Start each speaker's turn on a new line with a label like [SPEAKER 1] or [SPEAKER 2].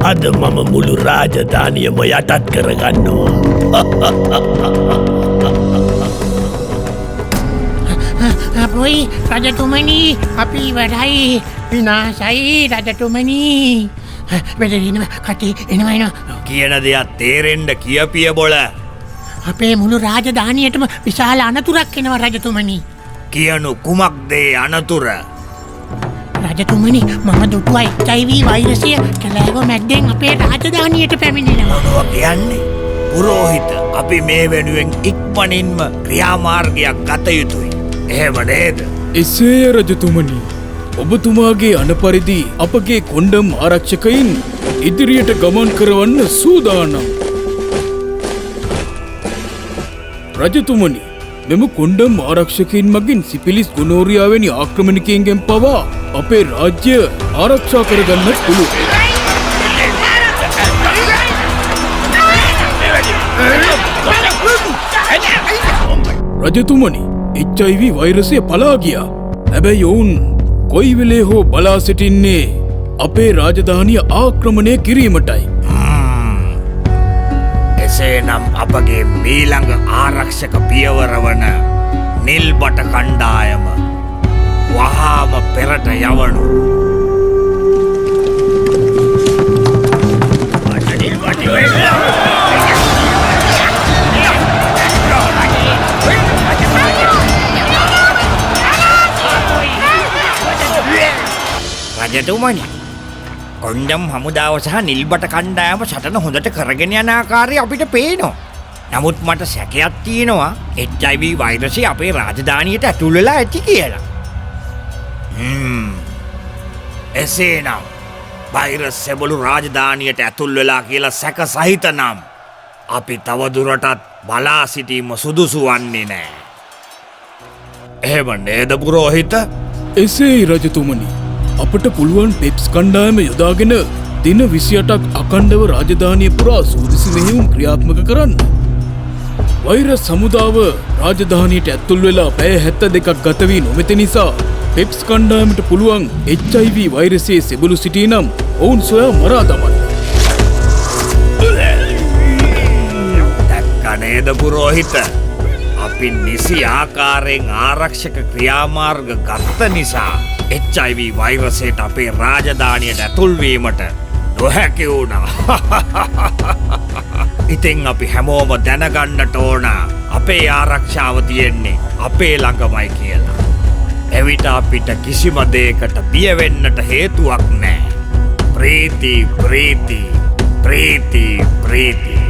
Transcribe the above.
[SPEAKER 1] අද මම මුළු රාජධානියම යටත් කරගන්නවා.
[SPEAKER 2] අපොයි රජතුමනි අපි ඉවරයි විනාශයි රජතුමනි. බෙදරිනව කටේ එනවයින
[SPEAKER 3] කියන දෙයක් තේරෙන්ඩ කියපිය බොල.
[SPEAKER 2] අපේ මුළු රාජධානියටම විශාල අනතුරක් එනවා රජතුමනි.
[SPEAKER 3] කියනු කුමක්දේ අනතුර.
[SPEAKER 2] රජතුමනි මම දුටුවයි HIV වෛරසය කැලෑව මැද්දෙන් අපේ රාජධානියට පැමිණෙනවා.
[SPEAKER 3] මොනව කියන්නේ? පුරෝහිත අපි මේ වෙනුවෙන් ඉක්මනින්ම ක්‍රියාමාර්ගයක් ගත යුතුයි. එහෙම නේද?
[SPEAKER 4] එසේය රජතුමනි. ඔබතුමාගේ අනපරිදි අපගේ කොණ්ඩම් ආරක්ෂකයින් ඉදිරියට ගමන් කරවන්න සූදානම්. රජතුමනි මෙම කොණ්ඩම් ආරක්ෂකයින් මගින් සිපිලිස් ගොනෝරියාවැනි ආක්‍රමණිකයින්ගෙන් පවා අපේ රාජ්‍ය ආරක්ෂා කරගන්නත් පුළුවන්. රජතුමනි HIV වෛරසය පලා ගියා. හැබැයි ඔවුන් කොයි වෙලේ හෝ බලා සිටින්නේ අපේ රාජධානිය ආක්‍රමණය කිරීමටයි.
[SPEAKER 3] එසේනම් අපගේ මීළඟ ආරක්ෂක පියවර වන නිල්බට කණ්ඩායම වහාම පෙරට යවනු. රජතුමනි කොණ්ඩම් හමුදාව සහ නිල්බට කණ්ඩායම සටන හොඳට කරගෙන යන ආකාරය අපිට පේනවා. නමුත් මට සැකයක් තියෙනවා HIV වෛරසය අපේ රාජධානියට ඇතුල් වෙලා ඇති කියලා. එසේනම් වෛරස් සෙබළු රාජධානියට ඇතුල් වෙලා කියලා සැක සහිත නම් අපි තවදුරටත් බලා සිටීම සුදුසු වන්නේ නෑ. එහෙම නේද පුරෝහිත?
[SPEAKER 4] එසේයි රජතුමනි. අපට පුළුවන් පෙප්ස් කණ්ඩායම යොදාගෙන දින 28ක් අකණ්ඩව රාජධානිය පුරා සූදිසි මෙහෙයුම් ක්‍රියාත්මක කරන්න. වෛරස් හමුදාව රාජධානියට ඇතුල් වෙලා පැය 72ක් ගත වී නොමැති නිසා පෙප්ස් කණ්ඩායමට පුළුවන් HIV වෛරසයේ සෙබළු සිටී නම් ඔවුන් සොයා මරා දමන්න.
[SPEAKER 3] දැක්ක නේද පුරෝහිත? අපි නිසි ආකාරයෙන් ආරක්ෂක ක්‍රියාමාර්ග ගත්ත නිසා HIV වෛරසයට අපේ රාජධානියට ඇතුල්වීමට නොහැකි වුණා. ඉතින් අපි හැමෝම දැනගන්නට ඕන අපේ ආරක්ෂාව තියෙන්නේ අපේ ළඟමයි කියලා. එවිට අපිට කිසිම දෙයකට බිය වෙන්නට හේතුවක් නැහැ. ප්‍රීති ප්‍රීති ප්‍රීති ප්‍රීති.